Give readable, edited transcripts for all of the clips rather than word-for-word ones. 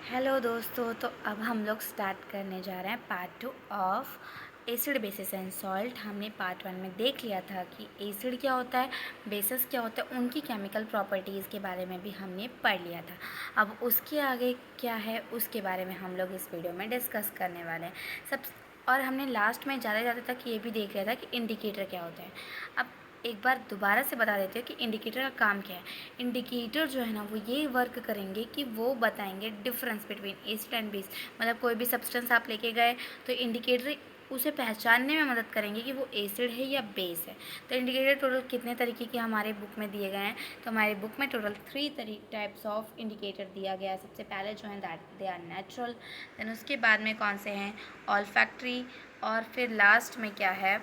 Hello दोस्तों, तो अब हम लोग स्टार्ट करने जा रहे हैं part 2 of acid basis and salt. हमने पार्ट 1 में देख लिया था कि एसिड क्या होता है, बेसिस क्या होता है, उनकी केमिकल प्रॉपर्टीज़ के बारे में भी हमने पढ़ लिया था। अब उसके आगे क्या है उसके बारे में हम लोग इस वीडियो में डिस्कस करने वाले हैं और हमने लास्ट में ज़्यादा तक ये भी देख लिया था कि इंडिकेटर क्या होता है। अब एक बार दोबारा से बता देते हैं कि इंडिकेटर का काम क्या है। इंडिकेटर जो है ना, वो ये वर्क करेंगे कि वो बताएंगे difference between acid and base. मतलब कोई भी सब्सटेंस आप लेके गए तो इंडिकेटर उसे पहचानने में मदद करेंगे कि वो एसिड है या बेस है। तो इंडिकेटर टोटल कितने तरीके के हमारे बुक में दिए गए हैं? तो हमारे बुक में टोटल 3 टाइप्स ऑफ इंडिकेटर दिया गया है। सबसे पहले जो है that they are natural, then उसके बाद में कौन से हैं ऑल्फैक्टरी, और फिर लास्ट में क्या है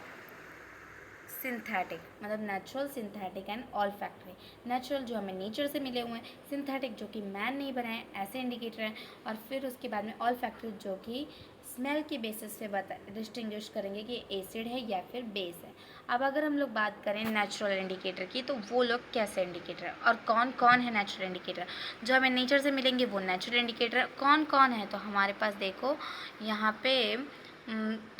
सिंथेटिक। मतलब natural, synthetic and olfactory. Natural जो हमें नेचर से मिले हुए हैं, सिंथेटिक जो कि मैन नहीं बनाए ऐसे इंडिकेटर हैं, और फिर उसके बाद में ऑल्फैक्टरी जो कि स्मेल के बेसिस पे डिस्टिंग्विश करेंगे कि एसिड है या फिर बेस है। अब अगर हम लोग बात करें नेचुरल इंडिकेटर की, तो वो लोग कैसे इंडिकेटर है और कौन कौन है नेचुरल इंडिकेटर? जो हमें नेचर से मिलेंगे वो नेचुरल इंडिकेटर कौन कौन है? तो हमारे पास देखो यहाँ पे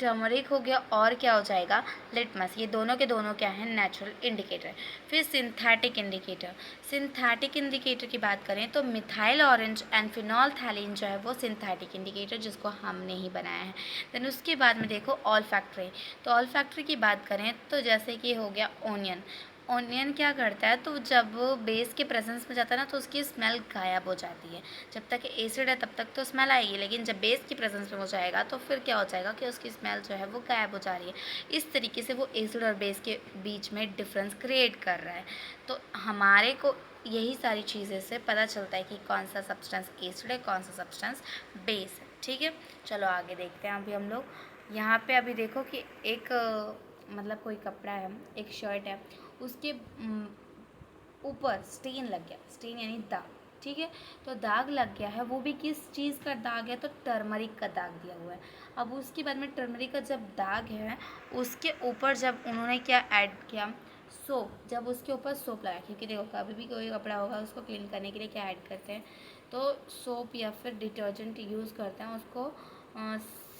टर्मरिक हो गया, और क्या हो जाएगा लिटमस। ये दोनों के दोनों क्या है नेचुरल इंडिकेटर। फिर सिंथेटिक इंडिकेटर। सिंथेटिक इंडिकेटर की बात करें तो मिथाइल ऑरेंज एंड फिनोल्फथैलीन जो है वो सिंथेटिक इंडिकेटर, जिसको हमने ही बनाया है। देन उसके बाद में देखो ऑल्फैक्टरी। तो ऑल्फैक्टरी की बात करें तो जैसे कि हो गया ओनियन। ओनियन क्या करता है, तो जब बेस के प्रेजेंस में जाता है ना तो उसकी स्मेल गायब हो जाती है। जब तक एसिड है तब तक तो स्मेल आएगी, लेकिन जब बेस की प्रेजेंस में हो जाएगा तो फिर क्या हो जाएगा कि उसकी स्मेल जो है वो गायब हो जा रही है। इस तरीके से वो एसिड और बेस के बीच में डिफरेंस क्रिएट कर रहा है। तो हमारे को यही सारी चीज़ें से पता चलता है कि कौन सा सब्सटेंस एसिड है, कौन सा सब्सटेंस बेस है। ठीक है, चलो आगे देखते हैं। अभी हम लोग यहाँ पे अभी देखो कि एक मतलब कोई कपड़ा है, एक शर्ट है, उसके ऊपर स्टेन लग गया। स्टेन यानी दाग, ठीक है। तो दाग लग गया है, वो भी किस चीज़ का दाग है? तो टर्मरिक का दाग दिया हुआ है। अब उसके बाद में टर्मरिक का जब दाग है, उसके ऊपर जब उन्होंने क्या ऐड किया, सोप। जब उसके ऊपर सोप लगाया, क्योंकि देखो कभी भी कोई कपड़ा होगा उसको क्लीन करने के लिए क्या ऐड करते हैं, तो सोप या फिर डिटर्जेंट यूज़ करते हैं उसको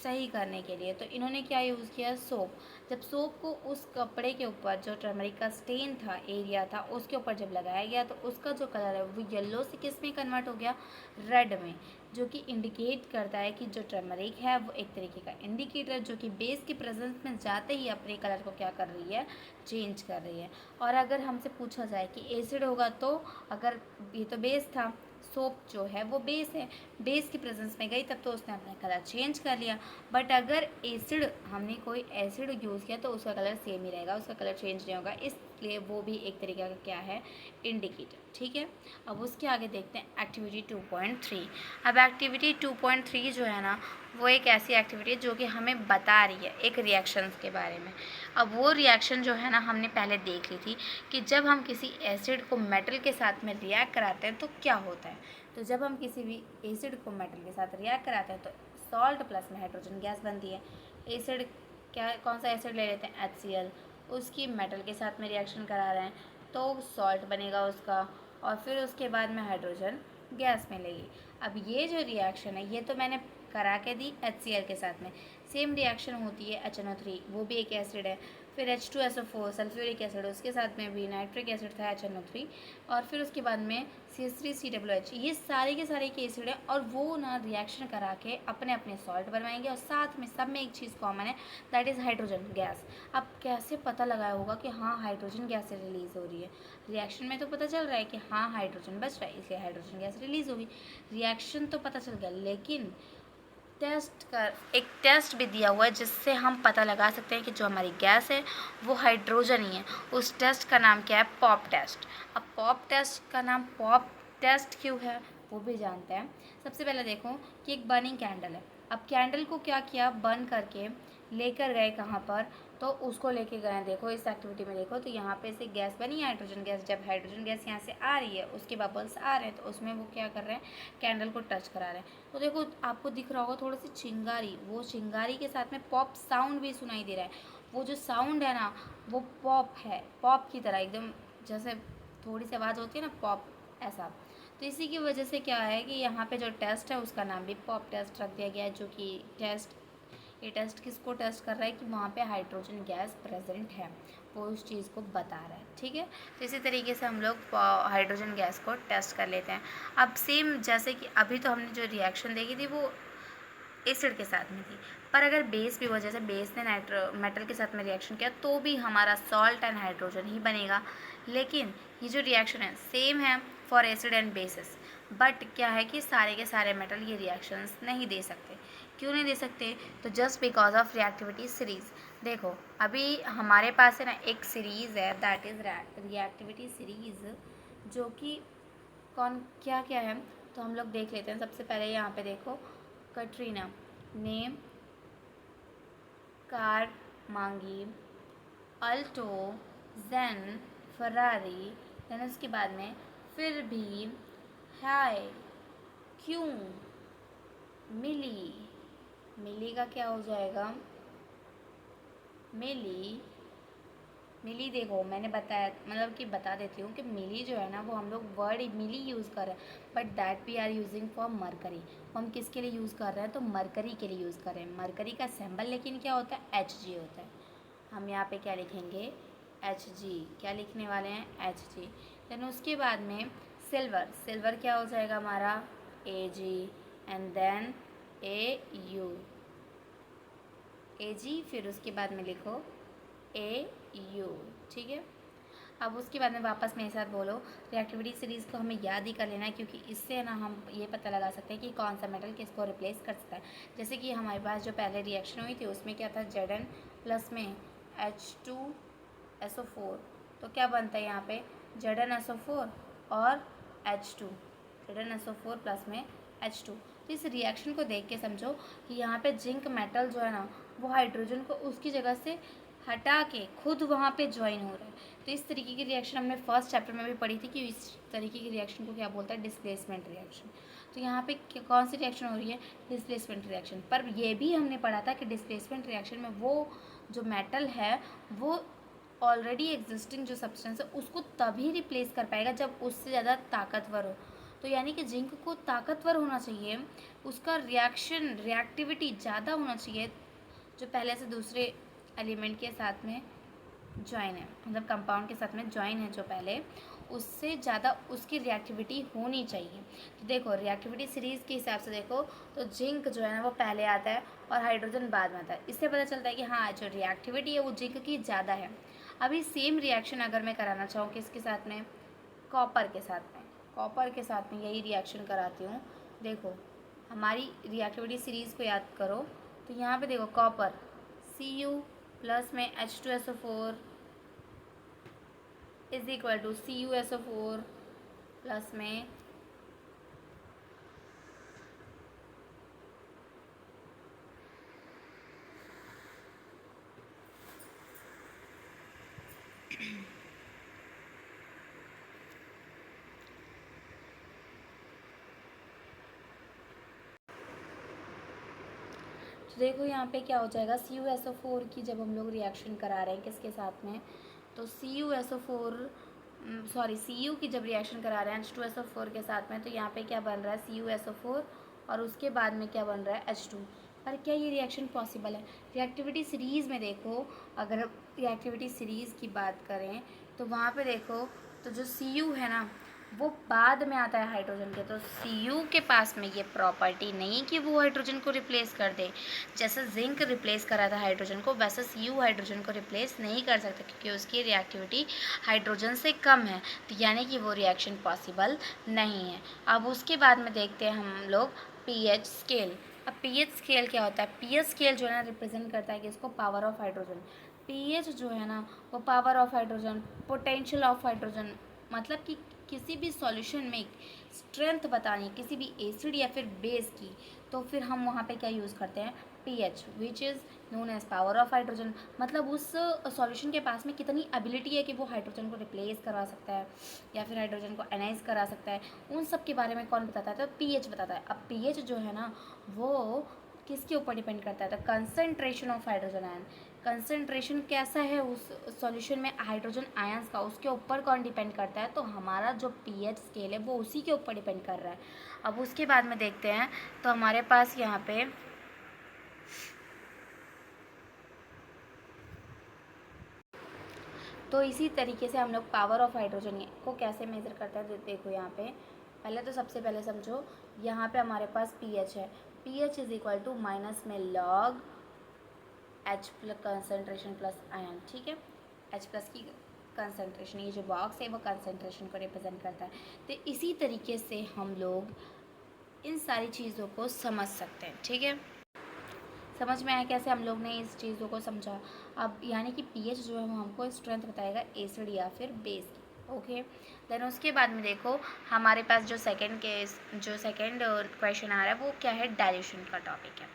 सही करने के लिए। तो इन्होंने क्या यूज़ किया, सोप। जब सोप को उस कपड़े के ऊपर जो टर्मरिक का स्टेन था, एरिया था, उसके ऊपर जब लगाया गया तो उसका जो कलर है वो येलो से किस में कन्वर्ट हो गया, रेड में। जो कि इंडिकेट करता है कि जो टर्मरिक है वो एक तरीके का इंडिकेटर जो कि बेस के प्रेजेंस में जाते ही अपने कलर को क्या कर रही है, चेंज कर रही है। और अगर हमसे पूछा जाए कि एसिड होगा, तो अगर ये तो बेस था, सोप जो है वो बेस है, बेस की प्रेजेंस में गई तब तो उसने अपना कलर चेंज कर लिया। बट अगर एसिड, हमने कोई एसिड यूज़ किया तो उसका कलर सेम ही रहेगा, उसका कलर चेंज नहीं होगा, इसलिए वो भी एक तरीके का क्या है, इंडिकेटर। ठीक है, अब उसके आगे देखते हैं एक्टिविटी 2.3। अब एक्टिविटी 2.3 जो है ना, वो एक ऐसी एक्टिविटी है जो कि हमें बता रही है एक रिएक्शंस के बारे में। अब वो रिएक्शन जो है ना, हमने पहले देख ली थी कि जब हम किसी एसिड को मेटल के साथ में रिएक्ट कराते हैं तो क्या होता है। तो जब हम किसी भी एसिड को मेटल के साथ रिएक्ट कराते हैं तो सॉल्ट प्लस में हाइड्रोजन गैस बनती है। एसिड क्या, कौन सा एसिड ले लेते हैं, HCl, उसकी मेटल के साथ में रिएक्शन करा रहे हैं तो सॉल्ट बनेगा उसका, और फिर उसके बाद में हाइड्रोजन गैस मिलेगी। अब ये जो रिएक्शन है ये तो मैंने करा के दी HCl के साथ में। सेम रिएक्शन होती है HNO3, वो भी एक एसिड है। फिर H2SO4 सल्फ्यूरिक एसिड, उसके साथ में भी नाइट्रिक एसिड था HNO3, और फिर उसके बाद में CH3COOH। ये सारे के सारे के एसिड है, और वो ना रिएक्शन करा के अपने अपने सॉल्ट बनवाएंगे, और साथ में सब में एक चीज़ कॉमन है, दैट इज़ हाइड्रोजन गैस। अब कैसे पता लगाया होगा कि हाँ हाइड्रोजन गैस रिलीज़ हो रही है? रिएक्शन में तो पता चल रहा है कि हाँ हाइड्रोजन बच रहा है, इसलिए हाइड्रोजन गैस रिलीज़ होगी। रिएक्शन तो पता चल गया, लेकिन एक टेस्ट भी दिया हुआ है जिससे हम पता लगा सकते हैं कि जो हमारी गैस है वो हाइड्रोजन ही है। उस टेस्ट का नाम क्या है, पॉप टेस्ट। अब पॉप टेस्ट का नाम पॉप टेस्ट क्यों है वो भी जानते हैं। सबसे पहले देखो कि एक बर्निंग कैंडल है। अब कैंडल को क्या किया, बर्न करके लेकर गए कहाँ पर, तो उसको लेके गए। देखो इस एक्टिविटी में देखो तो यहाँ पे से गैस बनी है, हाइड्रोजन गैस। जब हाइड्रोजन गैस यहाँ से आ रही है, उसके बबल्स आ रहे हैं, तो उसमें वो क्या कर रहे हैं, कैंडल को टच करा रहे हैं। तो देखो आपको दिख रहा होगा थोड़ी सी चिंगारी, वो चिंगारी के साथ में पॉप साउंड भी सुनाई दे रहा है। वो जो साउंड है ना, वो पॉप है, पॉप की तरह एकदम, जैसे थोड़ी सी आवाज़ होती है ना पॉप, ऐसा। तो इसी की वजह से क्या है कि यहाँ पे जो टेस्ट है उसका नाम भी पॉप टेस्ट रख दिया गया है, जो कि ये टेस्ट किसको टेस्ट कर रहा है कि वहाँ पे हाइड्रोजन गैस प्रेजेंट है, वो उस चीज़ को बता रहा है। ठीक है, तो इसी तरीके से हम लोग हाइड्रोजन गैस को टेस्ट कर लेते हैं। अब सेम जैसे कि अभी तो हमने जो रिएक्शन देखी थी वो एसिड के साथ में थी, पर अगर बेस भी हो, जैसे बेस ने मेटल के साथ में रिएक्शन किया तो भी हमारा सॉल्ट एंड हाइड्रोजन ही बनेगा। लेकिन ये जो रिएक्शन है सेम है for acid and bases, but क्या है कि सारे के सारे मेटल ये रिएक्शंस नहीं दे सकते। क्यों नहीं दे सकते? तो just because of reactivity series. देखो अभी हमारे पास है ना एक सीरीज़ है, दैट इज़ रिएक्टिविटी सीरीज़, जो कि कौन क्या क्या है तो हम लोग देख लेते हैं। सबसे पहले यहाँ पे देखो, कटरीना ने कार मांगी, अल्टो, जेन, फरारी, देन उसके बाद में फिर भी हाय, क्यों, मिली। मिली का क्या हो जाएगा? मिली मिली देखो मैंने बताया, मतलब कि बता देती हूँ कि मिली जो है ना वो हम लोग वर्ड मिली यूज़ कर रहे हैं, but that we are using for mercury. हम किसके लिए यूज़ कर रहे हैं? तो मरकरी के लिए यूज़ कर रहे हैं। मरकरी का सिंबल लेकिन क्या होता है? Hg होता है। हम यहाँ पे क्या लिखेंगे? Hg। क्या लिखने वाले हैं? Hg। देन उसके बाद में सिल्वर, सिल्वर क्या हो जाएगा हमारा? Ag and then Au, Ag, फिर उसके बाद में लिखो Au। ठीक है, अब उसके बाद में वापस मेरे साथ बोलो, रिएक्टिविटी सीरीज़ को हमें याद ही कर लेना है, क्योंकि इससे ना हम ये पता लगा सकते हैं कि कौन सा मेटल किसको रिप्लेस कर सकता है। जैसे कि हमारे पास जो पहले रिएक्शन हुई थी उसमें क्या था? Zn प्लस में H2SO4, तो क्या बनता है यहाँ पे? ZnSO4 और H2, ZnSO4 प्लस में H2। तो इस रिएक्शन को देख के समझो कि यहाँ पे जिंक मेटल जो है ना वो हाइड्रोजन को उसकी जगह से हटा के खुद वहाँ पे ज्वाइन हो रहा है। तो इस तरीके की रिएक्शन हमने फर्स्ट चैप्टर में भी पढ़ी थी कि इस तरीके की रिएक्शन को क्या बोलता है? Displacement reaction. तो यहाँ पे कौन सी रिएक्शन हो रही है? Displacement reaction. पर ये भी हमने पढ़ा था कि डिस्प्लेसमेंट रिएक्शन में वो जो मेटल है वो ऑलरेडी एग्जिस्टिंग जो सब्सटेंस है उसको तभी रिप्लेस कर पाएगा जब उससे ज़्यादा ताकतवर हो। तो यानी कि जिंक को ताकतवर होना चाहिए, उसका रिएक्टिविटी ज़्यादा होना चाहिए, जो पहले से दूसरे एलिमेंट के साथ में ज्वाइन है, मतलब कंपाउंड के साथ में ज्वाइन है जो पहले, उससे ज़्यादा उसकी रिएक्टिविटी होनी चाहिए। तो देखो रिएक्टिविटी सीरीज़ के हिसाब से देखो तो जिंक जो है ना वो पहले आता है और हाइड्रोजन बाद में आता है। इससे पता चलता है कि हाँ जो रिएक्टिविटी है वो जिंक की ज़्यादा है। अभी सेम रिएक्शन अगर मैं कराना चाहूँ किसके साथ में? कॉपर के साथ में। कॉपर के साथ में यही रिएक्शन कराती हूँ। देखो हमारी रिएक्टिविटी सीरीज़ को याद करो, तो यहाँ पे देखो कॉपर Cu प्लस में H2SO4 is equal to CuSO4 plus में तो देखो यहाँ पे क्या हो जाएगा? CuSO4 की जब हम लोग रिएक्शन करा रहे हैं किसके साथ में? तो CuSO4 सॉरी Cu की जब रिएक्शन करा रहे हैं H2SO4 के साथ में, तो यहाँ पे क्या बन रहा है? CuSO4 और उसके बाद में क्या बन रहा है? H2। पर क्या ये रिएक्शन पॉसिबल है? रिएक्टिविटी सीरीज़ में देखो, अगर रिएक्टिविटी सीरीज़ की बात करें तो वहाँ पे देखो तो जो Cu है ना वो बाद में आता है हाइड्रोजन के। तो Cu के पास में ये प्रॉपर्टी नहीं कि वो हाइड्रोजन को रिप्लेस कर दे। जैसे जिंक रिप्लेस करा था हाइड्रोजन को, वैसे Cu हाइड्रोजन को रिप्लेस नहीं कर सकता क्योंकि उसकी रिएक्टिविटी हाइड्रोजन से कम है, तो यानी कि वो रिएक्शन पॉसिबल नहीं है। अब उसके बाद में देखते हैं हम लोग pH स्केल। अब pH स्केल क्या होता है? pH स्केल जो है ना रिप्रेजेंट करता है कि इसको पावर ऑफ हाइड्रोजन। pH जो है ना वो power of hydrogen, potential of hydrogen, मतलब कि किसी भी सॉल्यूशन में स्ट्रेंथ बतानी किसी भी एसिड या फिर बेस की, तो फिर हम वहाँ पे क्या यूज़ करते हैं? pH which is known as power of hydrogen. मतलब उस सॉल्यूशन के पास में कितनी एबिलिटी है कि वो हाइड्रोजन को रिप्लेस करवा सकता है या फिर हाइड्रोजन को एनाइज करा सकता है, उन सब के बारे में कौन बताता है? तो pH बताता है। अब pH जो है ना वो किसके ऊपर डिपेंड करता है? तो concentration of hydrogen ion. Concentration कैसा है उस सॉल्यूशन में हाइड्रोजन आयंस का, उसके ऊपर कौन डिपेंड करता है, तो हमारा जो पीएच स्केल है वो उसी के ऊपर डिपेंड कर रहा है। अब उसके बाद में देखते हैं, तो हमारे पास यहाँ पे तो इसी तरीके से हम लोग पावर ऑफ हाइड्रोजन को कैसे मेज़र करते हैं, देखो यहाँ पे पहले तो सबसे पहले समझो, यहाँ पे हमारे पास पीएच है, pH is equal to minus में log H plus concentration plus ion, ठीक है। एच प्लस की कंसनट्रेशन, ये जो बॉक्स है वो कंसनट्रेशन को रिप्रेजेंट करता है। तो इसी तरीके से हम लोग इन सारी चीज़ों को समझ सकते हैं, ठीक है। समझ में आया कैसे हम लोग ने इस चीज़ों को समझा। अब यानी कि पीएच जो है वो हमको स्ट्रेंथ बताएगा एसिड या फिर बेस की, ओके। देन उसके बाद में देखो हमारे पास जो सेकंड क्वेश्चन आ रहा है वो क्या है, डाइल्यूशन का टॉपिक है।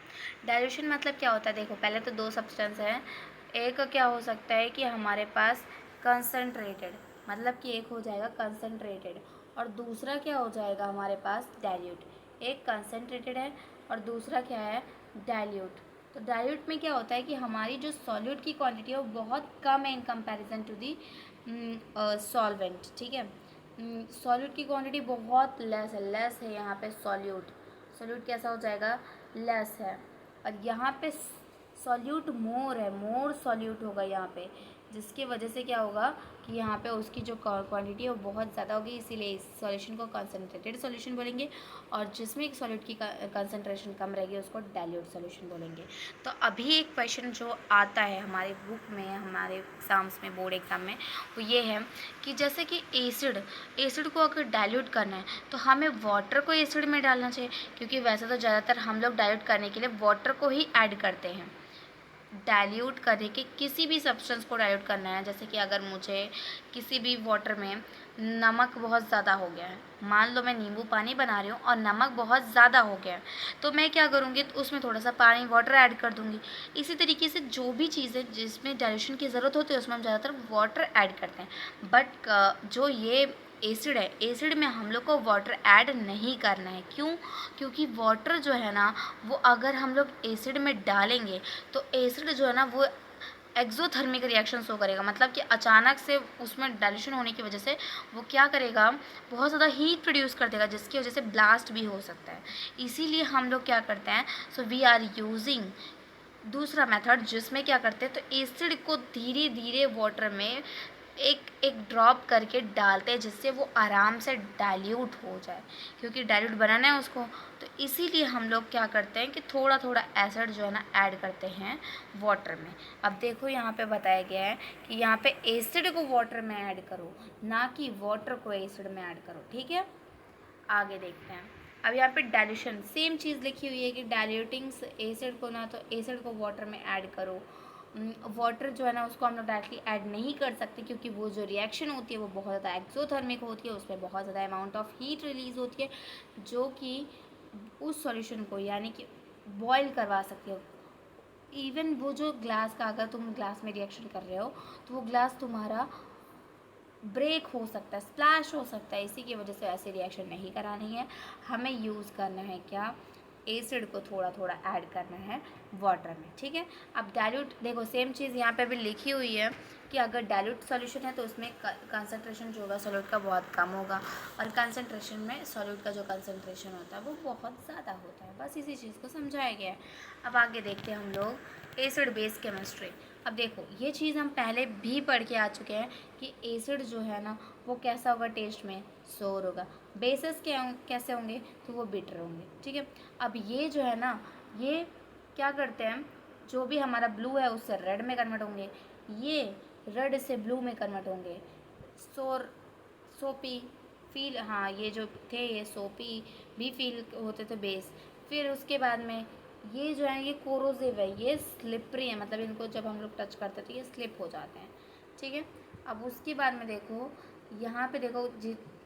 डाइल्यूशन मतलब क्या होता है, देखो पहले तो दो सब्सटेंस है, एक क्या हो सकता है कि हमारे पास कंसनट्रेटेड, मतलब कि एक हो जाएगा कंसनट्रेटेड और दूसरा क्या हो जाएगा हमारे पास डाइल्यूट। एक कंसनट्रेटेड है और दूसरा क्या है, डाइल्यूट। तो डाइल्यूट में क्या होता है कि हमारी जो सॉल्यूट की क्वांटिटी है वो बहुत कम है in comparison to the solvent, ठीक है। सॉल्यूट की क्वांटिटी बहुत लेस है यहाँ पे, सॉल्यूट कैसा हो जाएगा, लेस है। और यहाँ पे सॉल्यूट मोर है, मोर सॉल्यूट होगा यहाँ पे, जिसकी वजह से क्या होगा कि यहाँ पे उसकी जो क्वांटिटी है वो बहुत ज़्यादा होगी, इसीलिए इस सॉल्यूशन को कंसनट्रेटेड सॉल्यूशन बोलेंगे। और जिसमें एक सॉल्यूट की कंसनट्रेशन कम रहेगी उसको डाइल्यूट सॉल्यूशन बोलेंगे। तो अभी एक क्वेश्चन जो आता है हमारे बुक में, हमारे एग्ज़ाम्स में, बोर्ड एग्ज़ाम में, वो ये है कि जैसे कि एसिड को अगर डाइल्यूट करना है तो हमें वाटर को एसिड में डालना चाहिए, क्योंकि वैसे तो ज़्यादातर हम लोग डाइल्यूट करने के लिए वाटर को ही ऐड करते हैं। डाइल्यूट करने के किसी भी सब्सटेंस को डाइल्यूट करना है, जैसे कि अगर मुझे किसी भी वाटर में नमक बहुत ज़्यादा हो गया है, मान लो मैं नींबू पानी बना रही हूँ और नमक बहुत ज़्यादा हो गया है, तो मैं क्या करूँगी, तो उसमें थोड़ा सा पानी वाटर ऐड कर दूँगी। इसी तरीके से जो भी चीज़ें जिसमें डाइल्यूशन की ज़रूरत होती है उसमें हम ज़्यादातर वाटर ऐड करते हैं। बट जो ये एसिड है, एसिड में हम लोग को वाटर ऐड नहीं करना है। क्यों? क्योंकि वाटर जो है ना वो अगर हम लोग एसिड में डालेंगे तो एसिड जो है ना वो एक्सोथर्मिक रिएक्शन शो करेगा, मतलब कि अचानक से उसमें डाइल्यूशन होने की वजह से वो क्या करेगा, बहुत ज़्यादा हीट प्रोड्यूस कर देगा, जिसकी वजह से ब्लास्ट भी हो सकता है। इसीलिए हम लोग क्या करते हैं, सो वी आर यूजिंग दूसरा मेथड, जिसमें क्या करते हैं, तो एसिड को धीरे धीरे वाटर में एक एक ड्रॉप करके डालते हैं, जिससे वो आराम से डाइल्यूट हो जाए, क्योंकि डाइल्यूट बनाना है उसको। तो इसीलिए हम लोग क्या करते हैं कि थोड़ा थोड़ा एसिड जो है ना ऐड करते हैं वाटर में। अब देखो यहाँ पे बताया गया है कि यहाँ पे एसिड को वाटर में ऐड करो, ना कि वाटर को एसिड में ऐड करो, ठीक है। आगे देखते हैं। अब यहाँ पे डाइल्यूशन सेम चीज़ लिखी हुई है कि डाइल्यूटिंग एसिड को ना तो एसिड को वाटर में ऐड करो। वाटर जो है ना उसको हम लोग डायरेक्टली ऐड नहीं कर सकते, क्योंकि वो जो रिएक्शन होती है वो बहुत ज़्यादा एक्सोथर्मिक होती है, उसमें बहुत ज़्यादा अमाउंट ऑफ हीट रिलीज होती है, जो कि उस सॉल्यूशन को यानी कि बॉयल करवा सकती है। इवन वो जो ग्लास का, अगर तुम ग्लास में रिएक्शन कर रहे हो तो वो ग्लास तुम्हारा ब्रेक हो सकता है, स्प्लैश हो सकता है। इसी की वजह से ऐसे रिएक्शन नहीं करानी है, हमें यूज़ करना है क्या, एसिड को थोड़ा थोड़ा ऐड करना है वाटर में, ठीक है। अब डाइल्यूट देखो सेम चीज़ यहाँ पे भी लिखी हुई है कि अगर डाइल्यूट सॉल्यूशन है तो उसमें कंसंट्रेशन जो होगा सॉल्यूट का बहुत कम होगा, और कंसंट्रेशन में सॉल्यूट का जो कंसंट्रेशन होता है वो बहुत ज़्यादा होता है। बस इसी चीज़ को समझाया गया है। अब आगे देखते हैं हम लोग एसिड बेस केमिस्ट्री। अब देखो ये चीज़ हम पहले भी पढ़ के आ चुके हैं कि एसिड जो है ना वो कैसा होगा, टेस्ट में सोर होगा। बेसिस कैसे होंगे, तो वो बिटर होंगे, ठीक है। अब ये जो है ना ये क्या करते हैं, जो भी हमारा ब्लू है उससे रेड में कन्वर्ट होंगे, ये रेड से ब्लू में कन्वर्ट होंगे। सोर सोपी फील, हाँ ये जो थे ये सोपी भी फील होते थे बेस। फिर उसके बाद में ये जो है ये कोरोसिव है, ये स्लिपरी है, मतलब इनको जब हम लोग टच करते हैं तो ये स्लिप हो जाते हैं, ठीक है। अब उसके बाद में देखो यहाँ पे देखो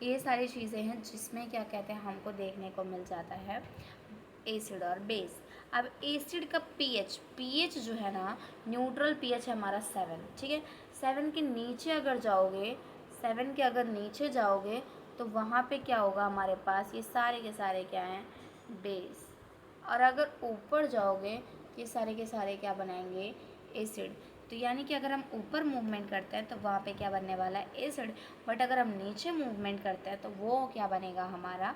ये सारी चीज़ें हैं जिसमें क्या कहते हैं हमको देखने को मिल जाता है एसिड और बेस। अब एसिड का पीएच जो है ना न्यूट्रल पीएच है हमारा 7, ठीक है। 7 के नीचे अगर जाओगे, 7 के अगर नीचे जाओगे तो वहाँ पे क्या होगा, हमारे पास ये सारे के सारे क्या हैं, बेस। और अगर ऊपर जाओगे ये सारे के सारे क्या बनाएंगे, एसिड। तो यानी कि अगर हम ऊपर मूवमेंट करते हैं तो वहाँ पे क्या बनने वाला है, एसिड। बट अगर हम नीचे मूवमेंट करते हैं तो वो क्या बनेगा, हमारा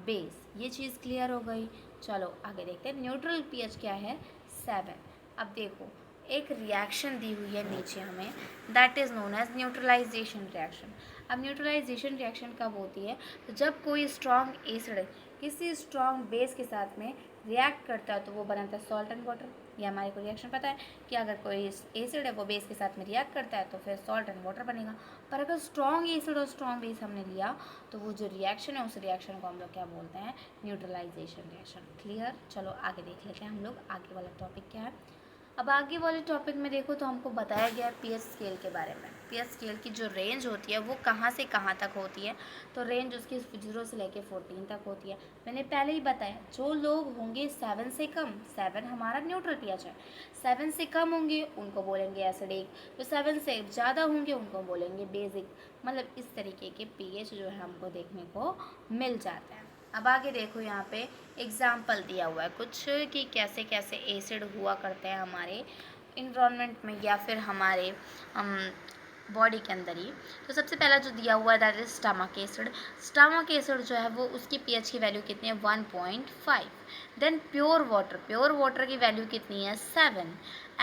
बेस। ये चीज़ क्लियर हो गई। चलो आगे देखते हैं, न्यूट्रल पीएच क्या है, 7। अब देखो एक रिएक्शन दी हुई है नीचे हमें, that is known as neutralisation reaction. अब न्यूट्रलाइजेशन रिएक्शन कब होती है, तो जब कोई स्ट्रॉन्ग एसिड किसी स्ट्रॉन्ग बेस के साथ में रिएक्ट करता है तो वो बनाता है सॉल्ट एंड वाटर। ये हमारे को रिएक्शन पता है कि अगर कोई एसिड है वो बेस के साथ में रिएक्ट करता है तो फिर सॉल्ट एंड वाटर बनेगा। पर अगर स्ट्रॉन्ग एसिड और स्ट्रॉन्ग बेस हमने लिया तो वो जो रिएक्शन है उस रिएक्शन को हम लोग क्या बोलते हैं, न्यूट्रलाइजेशन रिएक्शन। क्लियर। चलो आगे देख लेते हैं हम लोग आगे वाला टॉपिक क्या है। अब आगे वाले टॉपिक में देखो तो हमको बताया गया है पीएच स्केल के बारे में। पीएच स्केल की जो रेंज होती है वो कहाँ से कहाँ तक होती है, तो रेंज उसकी 0 से लेके 14 तक होती है। मैंने पहले ही बताया जो लोग होंगे 7 से कम, 7 हमारा न्यूट्रल पीएच है, 7 से कम होंगे उनको बोलेंगे एसिडिक, जो 7 से ज़्यादा होंगे उनको बोलेंगे बेसिक। मतलब इस तरीके के पीएच जो है हमको देखने को मिल जाते हैं। अब आगे देखो यहाँ पे एग्जाम्पल दिया हुआ है कुछ कि कैसे कैसे एसिड हुआ करते हैं हमारे इन्वायरमेंट में या फिर हमारे बॉडी के अंदर ही। तो सबसे पहला जो दिया हुआ है that is stomach acid. Stomach acid जो है वो उसकी पीएच की वैल्यू कितनी है, 1.5। देन प्योर वाटर की वैल्यू कितनी है, 7।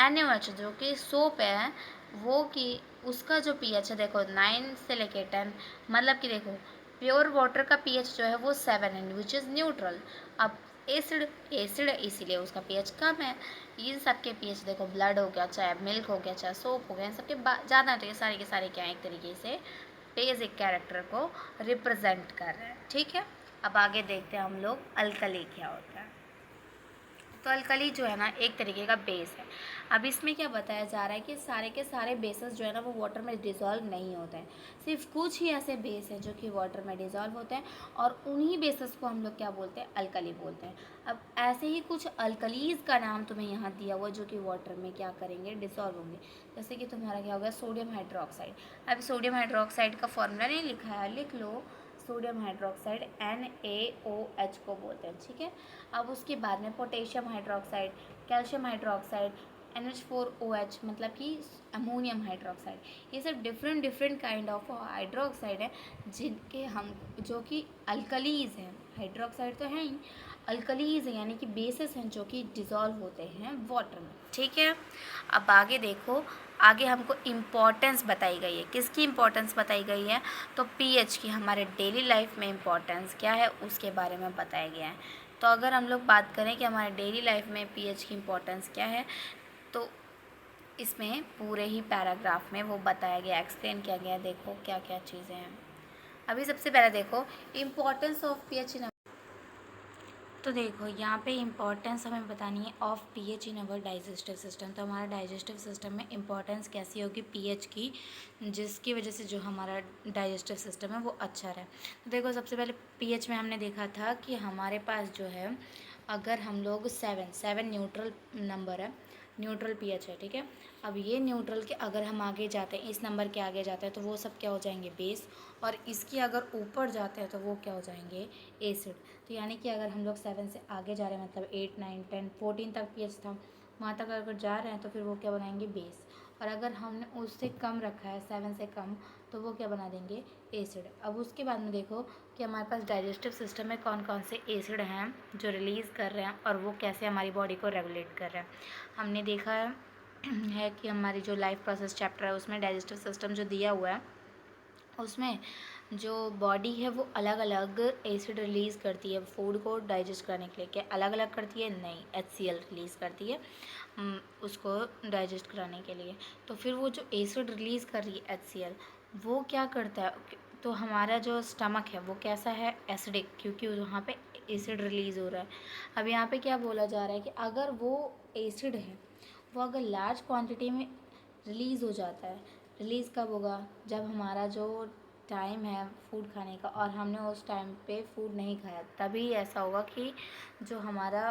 NaOH जो कि सोप है वो की उसका जो पीएच है देखो 9 से लेके 10। मतलब कि देखो प्योर वाटर का पीएच जो है वो 7 है विच इज़ न्यूट्रल। अब एसिड एसिड है इसीलिए उसका पीएच कम है। इन सब के पीएच देखो ब्लड हो गया, चाहे मिल्क हो गया, चाहे सोप हो गया, इन सबके ज़्यादा है तो ये सारे के सारे क्या है एक तरीके से बेसिक कैरेक्टर को रिप्रेजेंट कर रहे हैं। ठीक है। अब आगे देखते हैं हम लोग अल्कली क्या होता है। तो अल्कली जो है ना एक तरीके का बेस है। अब इसमें क्या बताया जा रहा है कि सारे के सारे बेसेस जो है ना वो वाटर में डिज़ोल्व नहीं होते हैं, सिर्फ कुछ ही ऐसे बेस हैं जो कि वाटर में डिज़ोल्व होते हैं और उन्हीं बेसेस को हम लोग क्या बोलते हैं, अल्कली बोलते हैं। अब ऐसे ही कुछ अल्कलीज़ का नाम तुम्हें यहाँ दिया हुआ जो कि वाटर में क्या करेंगे, डिज़ोल्व होंगे। जैसे कि तुम्हारा क्या होगा, सोडियम हाइड्रोक्साइड। अब सोडियम हाइड्रोक्साइड का फॉर्मूला नहीं लिखा है, लिख लो। सोडियम हाइड्रोक्साइड NaOH को बोलते हैं। ठीक है। अब उसके बाद में potassium hydroxide, calcium hydroxide, NH4OH मतलब कि अमोनियम हाइड्रोक्साइड, ये सब different different kind of hydroxide है जिनके हम जो कि अल्कलीज हैं। हाइड्रोक्साइड तो है ही, अल्कलीज हैं यानी कि बेसिस हैं जो कि डिज़ोल्व होते हैं वाटर में। ठीक है। अब आगे देखो, आगे हमको इम्पोर्टेंस बताई गई है। किसकी इम्पोर्टेंस बताई गई है, तो पीएच की हमारे डेली लाइफ में इम्पोर्टेंस क्या है उसके बारे में बताया गया है। तो अगर हम लोग बात करें कि हमारे डेली लाइफ में पीएच की इम्पोर्टेंस क्या है, तो इसमें पूरे ही पैराग्राफ में वो बताया गया, एक्सप्लेन किया गया। देखो क्या क्या चीज़ें हैं। अभी सबसे पहले देखो इम्पोर्टेंस ऑफ पीएच इन। तो देखो यहाँ पे इम्पोर्टेंस हमें बतानी है of pH in our digestive system. तो हमारा डाइजेस्टिव सिस्टम में इम्पोर्टेंस कैसी होगी पीएच की, जिसकी वजह से जो हमारा डाइजेस्टिव सिस्टम है वो अच्छा रहे। तो देखो सबसे पहले पीएच में हमने देखा था कि हमारे पास जो है अगर हम लोग 7 न्यूट्रल नंबर है, न्यूट्रल पीएच है। ठीक है। अब ये न्यूट्रल के अगर हम आगे जाते हैं, इस नंबर के आगे जाते हैं तो वो सब क्या हो जाएंगे, बेस। और इसके अगर ऊपर जाते हैं तो वो क्या हो जाएंगे, एसिड। तो यानी कि अगर हम लोग 7 से आगे जा रहे हैं मतलब 8 9 10 14 तक पीएच था, वहाँ तक अगर जा रहे हैं तो फिर वो क्या बनाएंगे, बेस। और अगर हमने उससे कम रखा है 7 से कम तो वो क्या बना देंगे, एसिड। अब उसके बाद में देखो कि हमारे पास डाइजेस्टिव सिस्टम में कौन कौन से एसिड हैं जो रिलीज़ कर रहे हैं और वो कैसे हमारी बॉडी को रेगुलेट कर रहे हैं। हमने देखा है कि हमारी जो लाइफ प्रोसेस चैप्टर है उसमें डाइजेस्टिव सिस्टम जो दिया हुआ है उसमें जो बॉडी है वो अलग अलग एसिड रिलीज़ करती है फूड को डाइजेस्ट करने के लिए। क्या अलग अलग करती है, नहीं, HCl रिलीज़ करती है उसको डाइजेस्ट कराने के लिए। तो फिर वो जो एसिड रिलीज़ कर रही है HCl वो क्या करता है, तो हमारा जो स्टमक है वो कैसा है, एसिडिक, क्योंकि वहाँ पे एसिड रिलीज़ हो रहा है। अब यहाँ पे क्या बोला जा रहा है कि अगर वो एसिड है वो अगर लार्ज क्वांटिटी में रिलीज़ हो जाता है, रिलीज़ कब होगा, जब हमारा जो टाइम है फूड खाने का और हमने उस टाइम पे फूड नहीं खाया, तभी ऐसा होगा कि जो हमारा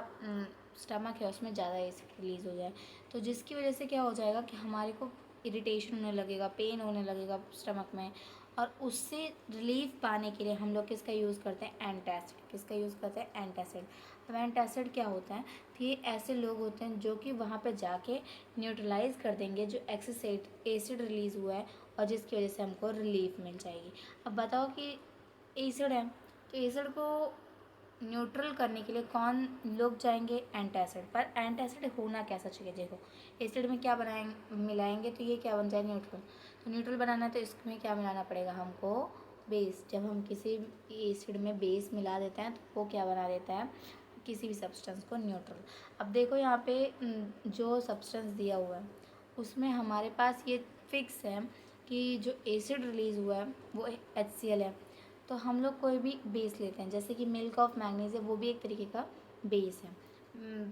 स्टमक है उसमें ज़्यादा एसिड रिलीज़ हो जाए। तो जिसकी वजह से क्या हो जाएगा कि हमारे को इरिटेशन होने लगेगा, पेन होने लगेगा स्टमक में। और उससे रिलीफ पाने के लिए हम लोग किसका यूज़ करते हैं, एंटासिड। किसका यूज़ करते हैं, एंटासिड। अब एंटासिड क्या होता है, तो ये ऐसे लोग होते हैं जो कि वहाँ पे जाके न्यूट्रलाइज कर देंगे जो एक्सेस एसिड रिलीज़ हुआ है, और जिसकी वजह से हमको रिलीफ मिल जाएगी। अब बताओ कि एसिड है, तो एसिड को न्यूट्रल करने के लिए कौन लोग जाएंगे, एंटासिड। पर एंटासिड होना कैसा चाहिए, देखो एसिड में क्या बनाएंगे, मिलाएंगे तो ये क्या बन जाए, न्यूट्रल। तो न्यूट्रल बनाना है तो इसमें क्या मिलाना पड़ेगा हमको, बेस। जब हम किसी एसिड में बेस मिला देते हैं तो वो क्या बना देता है, किसी भी सब्सटेंस को न्यूट्रल। अब देखो यहाँ पे जो सब्सटेंस दिया हुआ है उसमें हमारे पास ये फिक्स है कि जो एसिड रिलीज़ हुआ है वो HCl है। तो हम लोग कोई भी बेस लेते हैं, जैसे कि मिल्क ऑफ मैग्नीज है, वो भी एक तरीके का बेस है।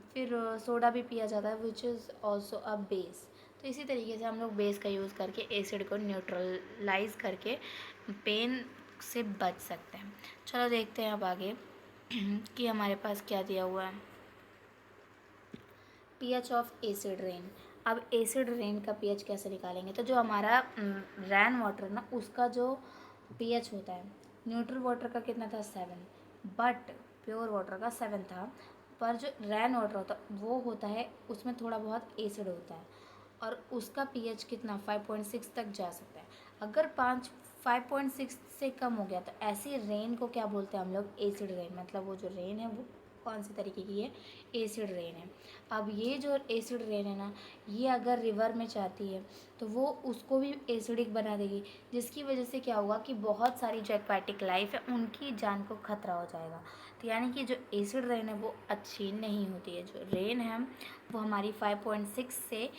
फिर सोडा भी पिया जाता है which is also a base. तो इसी तरीके से हम लोग बेस का यूज़ करके एसिड को न्यूट्रलाइज करके पेन से बच सकते हैं। चलो देखते हैं अब आगे कि हमारे पास क्या दिया हुआ है। PH of acid rain. अब एसिड रेन का पीएच कैसे निकालेंगे, तो जो हमारा रैन वाटर ना उसका जो पीएच होता है, न्यूट्रल वाटर का कितना था 7, बट प्योर वाटर का 7 था। पर जो रैन वाटर होता है वो होता है उसमें थोड़ा बहुत एसिड होता है, और उसका पीएच कितना 5.6 तक जा सकता है। अगर 5.6 से कम हो गया तो ऐसी रेन को क्या बोलते हैं हम लोग, एसिड रेन। मतलब वो जो रेन है वो कौन सी तरीके की है, एसिड रेन है। अब ये जो एसिड रेन है ना, ये अगर रिवर में जाती है तो वो उसको भी एसिडिक बना देगी, जिसकी वजह से क्या होगा कि बहुत सारी जो एक्वाटिक लाइफ है उनकी जान को खतरा हो जाएगा। तो यानी कि जो एसिड रेन है वो अच्छी नहीं होती है। जो रेन है वो हमारी 5.6 से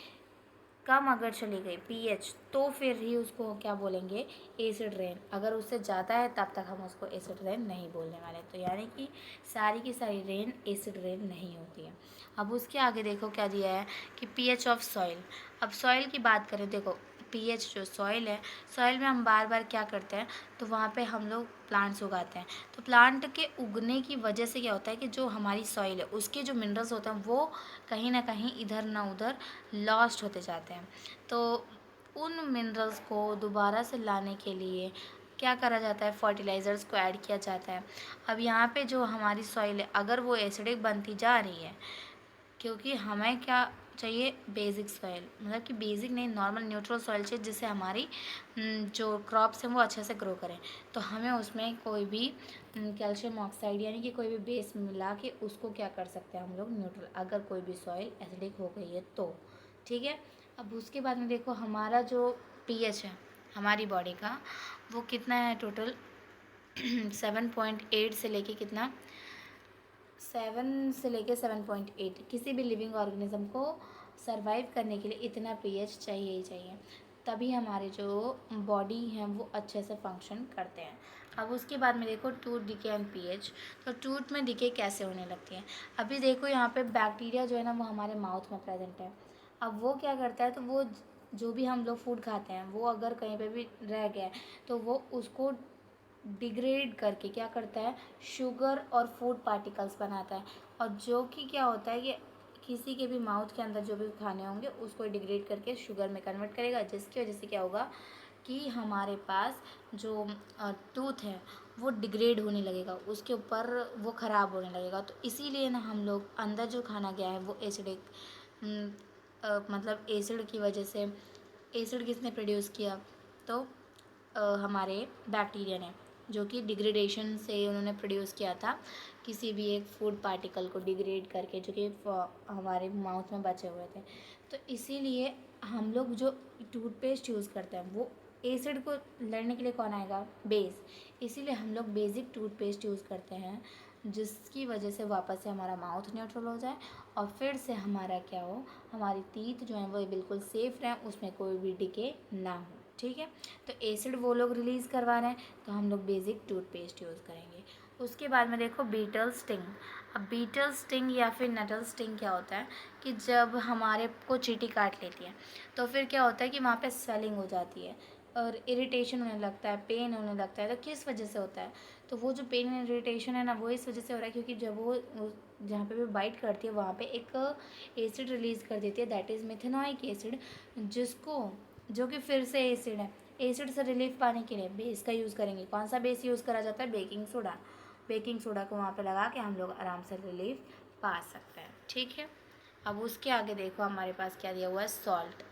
कम अगर चली गई पीएच तो फिर ही उसको क्या बोलेंगे, एसिड रेन। अगर उससे ज़्यादा है तब तक हम उसको एसिड रेन नहीं बोलने वाले। तो यानी कि सारी की सारी रेन एसिड रेन नहीं होती है। अब उसके आगे देखो क्या दिया है कि पीएच ऑफ सॉइल। अब सॉइल की बात करें, देखो पीएच जो सॉइल है, सॉइल में हम बार बार क्या करते हैं, तो वहाँ पे हम लोग प्लांट्स उगाते हैं। तो प्लांट के उगने की वजह से क्या होता है कि जो हमारी सॉइल है उसके जो मिनरल्स होते हैं वो कहीं ना कहीं इधर ना उधर लॉस्ट होते जाते हैं। तो उन मिनरल्स को दोबारा से लाने के लिए क्या करा जाता है, फर्टिलाइज़र्स को ऐड किया जाता है। अब यहाँ पे जो हमारी सॉइल है अगर वो एसिडिक बनती जा रही है, क्योंकि हमें क्या चाहिए, बेसिक सॉइल, मतलब कि बेसिक नहीं, नॉर्मल न्यूट्रल सॉइल चाहिए जिससे हमारी जो क्रॉप्स हैं वो अच्छे से ग्रो करें। तो हमें उसमें कोई भी कैल्शियम ऑक्साइड यानी कि कोई भी बेस मिला के उसको क्या कर सकते हैं हम लोग, न्यूट्रल, अगर कोई भी सॉइल एसिडिक हो गई है तो। ठीक है। अब उसके बाद में देखो हमारा जो पीएच है हमारी बॉडी का वो कितना है टोटल 7.8 से लेके कितना, 7 से लेके 7.8। किसी भी लिविंग ऑर्गेनिज्म को सरवाइव करने के लिए इतना पीएच चाहिए ही चाहिए, तभी हमारे जो बॉडी हैं वो अच्छे से फंक्शन करते हैं। अब उसके बाद में देखो टूथ डिके एंड पीएच। तो टूथ में डिके कैसे होने लगती है, अभी देखो यहाँ पे बैक्टीरिया जो है ना वो हमारे माउथ में प्रेजेंट है। अब वो क्या करता है, तो वो जो भी हम लोग फूड खाते हैं वो अगर कहीं पे भी रह गया है तो वो उसको डिग्रेड करके क्या करता है, शुगर और फूड पार्टिकल्स बनाता है। और जो कि क्या होता है कि किसी के भी माउथ के अंदर जो भी खाने होंगे उसको डिग्रेड करके शुगर में कन्वर्ट करेगा, जिसकी वजह से क्या होगा कि हमारे पास जो टूथ है वो डिग्रेड होने लगेगा, उसके ऊपर वो ख़राब होने लगेगा। तो इसीलिए ना हम लोग अंदर जो खाना गया है वो एसिडिक, मतलब एसिड की वजह से, एसिड किसने प्रोड्यूस किया, तो हमारे बैक्टीरिया ने, जो कि डिग्रेडेशन से उन्होंने प्रोड्यूस किया था किसी भी एक फूड पार्टिकल को डिग्रेड करके, जो कि हमारे माउथ में बचे हुए थे। तो इसीलिए हम लोग जो टूथपेस्ट यूज़ करते हैं वो एसिड को लड़ने के लिए कौन आएगा, बेस। इसीलिए हम लोग बेसिक टूथपेस्ट यूज़ करते हैं, जिसकी वजह से वापस से हमारा माउथ न्यूट्रल हो जाए और फिर से हमारा क्या हो, हमारी टीथ जो है वो बिल्कुल सेफ़ रहें, उसमें कोई भी डिके ना हो। ठीक है। तो एसिड वो लोग रिलीज़ करवा रहे हैं तो हम लोग बेसिक टूथपेस्ट यूज़ करेंगे। उसके बाद में देखो बीटल स्टिंग। अब बीटल स्टिंग या फिर नटल स्टिंग क्या होता है कि जब हमारे को चींटी काट लेती है तो फिर क्या होता है कि वहाँ पे स्वेलिंग हो जाती है और इरिटेशन होने लगता है, पेन होने लगता है। तो किस वजह से होता है, तो वो जो पेन एंड इरिटेशन है ना वो इस वजह से हो रहा है क्योंकि जब वो जहाँ पे भी बाइट करती है वहाँ पे एक एसिड रिलीज़ कर देती है, दैट इज़ मिथेनॉइक एसिड, जिसको, जो कि फिर से एसिड है। एसिड से रिलीफ पाने के लिए बेस का यूज़ करेंगे। कौन सा बेस यूज़ करा जाता है, बेकिंग सोडा। बेकिंग सोडा को वहाँ पे लगा के हम लोग आराम से रिलीफ पा सकते हैं। ठीक है, अब उसके आगे देखो हमारे पास क्या दिया हुआ है, सॉल्ट।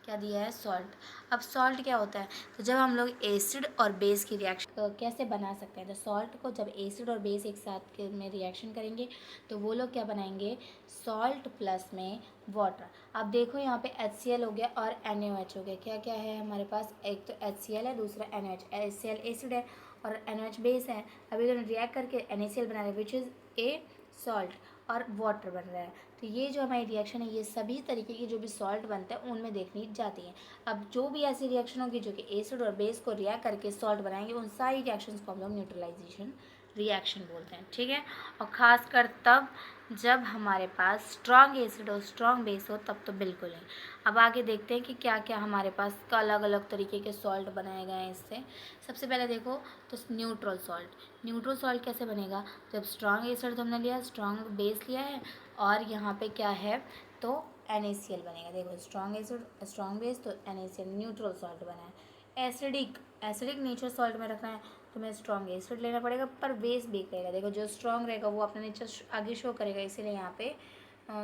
क्या दिया है, सॉल्ट। अब सॉल्ट क्या होता है, तो जब हम लोग एसिड और बेस की रिएक्शन कैसे बना सकते हैं, तो सॉल्ट को जब एसिड और बेस एक साथ में रिएक्शन करेंगे तो वो लोग क्या बनाएंगे, सॉल्ट प्लस में वाटर। अब देखो यहाँ पे HCl हो गया और NaOH हो गया। क्या क्या है हमारे पास, एक तो HCl है, दूसरा NaOH। HCl एसिड है और NaOH बेस है। अभी दोनों रिएक्ट करके NaCl बना रहे हैं विच इज़ ए सॉल्ट, और वाटर बन रहा है। तो ये जो हमारी रिएक्शन है ये सभी तरीके की जो भी सॉल्ट बनते हैं उनमें देखनी जाती है। अब जो भी ऐसी रिएक्शन होगी जो कि एसिड और बेस को रिएक्ट करके सॉल्ट बनाएंगे, उन सारी रिएक्शंस को हम लोग न्यूट्रलाइजेशन रिएक्शन बोलते हैं। ठीक है, और ख़ासकर तब जब हमारे पास स्ट्रॉन्ग एसिड और स्ट्रॉन्ग बेस हो तब तो बिल्कुल नहीं। अब आगे देखते हैं कि क्या क्या हमारे पास अलग अलग तरीके के सॉल्ट बनाए गए हैं इससे। सबसे पहले देखो तो न्यूट्रल सॉल्ट। न्यूट्रल सॉल्ट कैसे बनेगा, जब स्ट्रॉन्ग एसिड तो हमने लिया, स्ट्रॉन्ग बेस लिया है और यहाँ पे क्या है तो NaCl बनेगा। देखो स्ट्रॉन्ग एसिड स्ट्रॉन्ग बेस तो NaCl न्यूट्रल सॉल्ट बना है। एसिडिक नेचर सॉल्ट में रखना है तो हमें स्ट्रॉन्ग एसिड लेना पड़ेगा, पर बेस भी करेगा। देखो जो स्ट्रॉन्ग रहेगा वो अपना नेचर आगे शो करेगा, इसीलिए यहाँ पे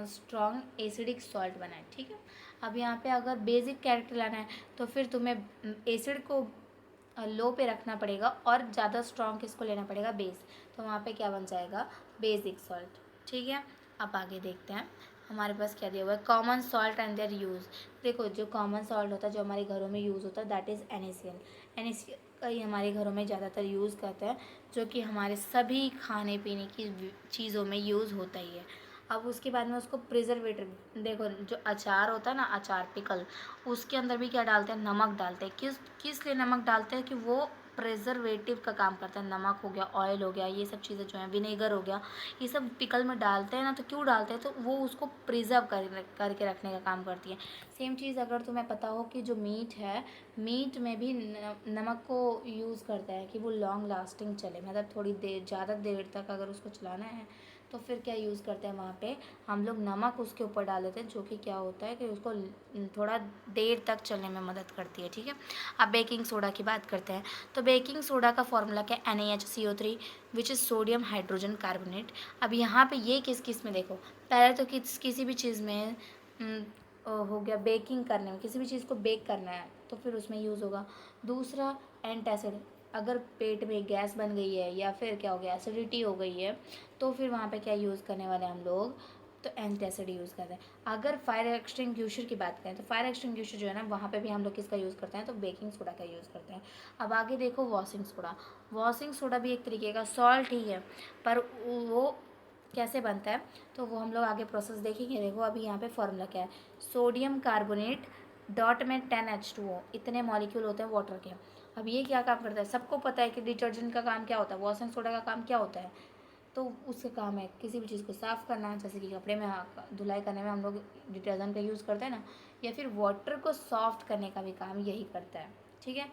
स्ट्रॉन्ग एसिडिक सॉल्ट बना है। ठीक है, अब यहाँ पे अगर बेसिक कैरेक्टर लाना है तो फिर तुम्हें एसिड को लो पे रखना पड़ेगा और ज़्यादा स्ट्रॉन्ग किसको लेना पड़ेगा, बेस। तो वहाँ पे क्या बन जाएगा, बेसिक सॉल्ट। ठीक है, अब आगे देखते हैं हमारे पास क्या दिया हुआ है, common salt and there use. देखो जो कॉमन सॉल्ट होता है जो हमारे घरों में यूज़ होता है दैट इज़ NaCl। NaCl का ही हमारे घरों में ज़्यादातर यूज़ करते हैं, जो कि हमारे सभी खाने पीने की चीज़ों में यूज़ होता ही है। अब उसके बाद में उसको प्रिजर्वेटिव, देखो जो अचार होता है ना, अचार पिकल, उसके अंदर भी क्या डालते हैं, नमक डालते हैं। किस लिए नमक डालते हैं, कि वो प्रिजर्वेटिव का काम करता है। नमक हो गया, ऑयल हो गया, ये सब चीज़ें जो हैं, विनेगर हो गया, ये सब पिकल में डालते हैं ना, तो क्यों डालते हैं, तो वो उसको प्रिजर्व करके रखने का काम करती है। सेम चीज़ अगर तुम्हें पता हो कि जो मीट है, मीट में भी नमक को यूज़ करता है कि वो लॉन्ग लास्टिंग चले, मतलब थोड़ी देर, ज़्यादा देर तक अगर उसको चलाना है तो फिर क्या यूज़ करते हैं, वहाँ पे हम लोग नमक उसके ऊपर डाल देते हैं, जो कि क्या होता है कि उसको थोड़ा देर तक चलने में मदद करती है। ठीक है, अब बेकिंग सोडा की बात करते हैं। तो बेकिंग सोडा का फॉर्मूला क्या है, NaHCO3 which is sodium hydrogen carbonate. अब यहाँ पे ये किस में देखो, पहले तो किसी भी चीज़ में हो गया, बेकिंग करने में, किसी भी चीज़ को बेक करना है तो फिर उसमें यूज़ होगा। दूसरा एंटासिड, अगर पेट में गैस बन गई है या फिर क्या हो गया, एसिडिटी हो गई है, तो फिर वहाँ पे क्या यूज़ करने वाले हम लोग, तो एंटासिड यूज़ करते हैं। अगर फायर एक्सटिंग्विशर की बात करें तो फायर एक्सटिंग्विशर जो है ना, वहाँ पे भी हम लोग किसका यूज़ करते हैं, तो बेकिंग सोडा का यूज़ करते हैं। अब आगे देखो वॉशिंग सोडा। वॉशिंग सोडा भी एक तरीके का सॉल्ट ही है, पर वो कैसे बनता है तो वो हम लोग आगे प्रोसेस देखेंगे। देखो अभी यहाँ पे फॉर्मूला क्या है, सोडियम कार्बोनेट डॉट में 10H2O, इतने मॉलिक्यूल होते हैं वाटर के। अब ये क्या काम करता है, सबको पता है कि डिटर्जेंट का काम क्या होता है, वॉशिंग सोडा का काम क्या होता है, तो उसका काम है किसी भी चीज़ को साफ़ करना, जैसे कि कपड़े में धुलाई करने में हम लोग डिटर्जेंट का यूज़ करते हैं ना, या फिर वाटर को सॉफ्ट करने का भी काम यही करता है। ठीक है,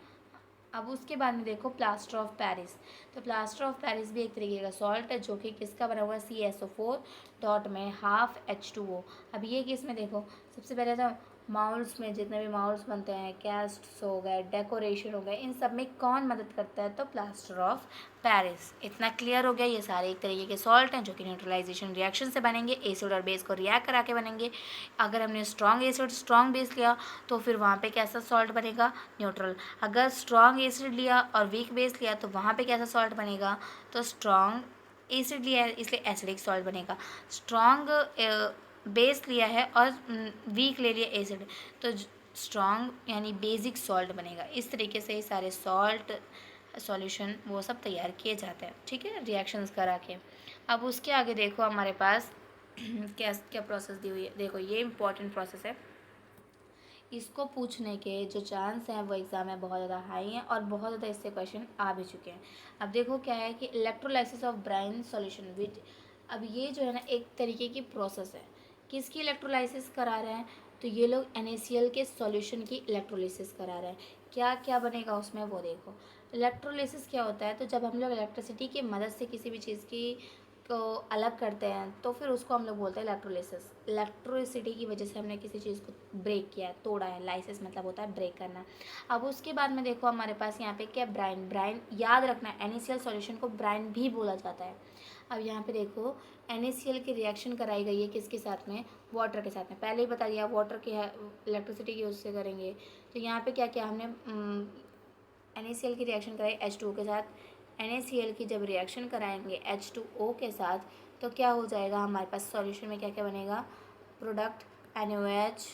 अब उसके बाद में देखो प्लास्टर ऑफ पेरिस। तो प्लास्टर ऑफ पेरिस भी एक तरीके का सॉल्ट है, जो कि किसका बना हुआ है, CaSO4 डॉट में हाफ H2O। अब ये किस में देखो, सबसे पहले तो माउल्स में, जितने भी माउल्स बनते हैं, कैस्ट्स हो गए, डेकोरेशन हो गए, इन सब में कौन मदद करता है, तो प्लास्टर ऑफ पेरिस। इतना क्लियर हो गया, ये सारे एक तरीके के सॉल्ट हैं जो कि न्यूट्रलाइजेशन रिएक्शन से बनेंगे, एसिड और बेस को रिएक्ट करा के बनेंगे। अगर हमने स्ट्रॉन्ग एसिड स्ट्रॉन्ग बेस लिया तो फिर वहाँ पे कैसा सॉल्ट बनेगा, न्यूट्रल। अगर स्ट्रॉन्ग एसिड लिया और वीक बेस लिया तो वहाँ पे कैसा सॉल्ट बनेगा, तो स्ट्रॉन्ग एसिड लिया है इसलिए एसिडिक सॉल्ट बनेगा। स्ट्रॉन्ग बेस लिया है और वीक ले लिया एसिड, तो स्ट्रॉन्ग यानी बेसिक सॉल्ट बनेगा। इस तरीके से सारे सॉल्ट सॉल्यूशन वो सब तैयार किए जाते हैं। ठीक है, रिएक्शंस करा के। अब उसके आगे देखो हमारे पास क्या क्या प्रोसेस दी हुई है। देखो ये इंपॉर्टेंट प्रोसेस है, इसको पूछने के जो चांस हैं वो एग्ज़ाम में बहुत ज़्यादा हाई हैं और बहुत ज़्यादा इससे क्वेश्चन आ भी चुके हैं। अब देखो क्या है कि electrolysis of brine solution with, अब ये जो है ना एक तरीके की प्रोसेस है। किसकी इलेक्ट्रोलाइसिस करा रहे हैं, तो ये लोग NaCl के सॉल्यूशन की इलेक्ट्रोलाइसिस करा रहे हैं। क्या क्या बनेगा उसमें वो देखो। इलेक्ट्रोलाइसिस क्या होता है, तो जब हम लोग इलेक्ट्रिसिटी की मदद से किसी भी चीज़ की को अलग करते हैं तो फिर उसको हम लोग बोलते हैं इलेक्ट्रोलिसिस। इलेक्ट्रिसिटी की वजह से हमने किसी चीज़ को ब्रेक किया है, तोड़ा है। लाइसिस मतलब होता है ब्रेक करना। अब उसके बाद में देखो हमारे पास यहाँ पे क्या, ब्राइन। ब्राइन याद रखना है, NaCl सॉल्यूशन को ब्राइन भी बोला जाता है। अब यहाँ पे देखो NaCl की रिएक्शन कराई गई है किसके साथ में, वाटर के साथ में। पहले ही बता दिया वाटर की इलेक्ट्रिसिटी की उससे करेंगे। तो यहाँ पे क्या किया हमने, NaCl की रिएक्शन कराई H2O के साथ। NaCl की जब रिएक्शन कराएंगे H2O के साथ तो क्या हो जाएगा हमारे पास सॉल्यूशन में क्या क्या बनेगा, प्रोडक्ट NaOH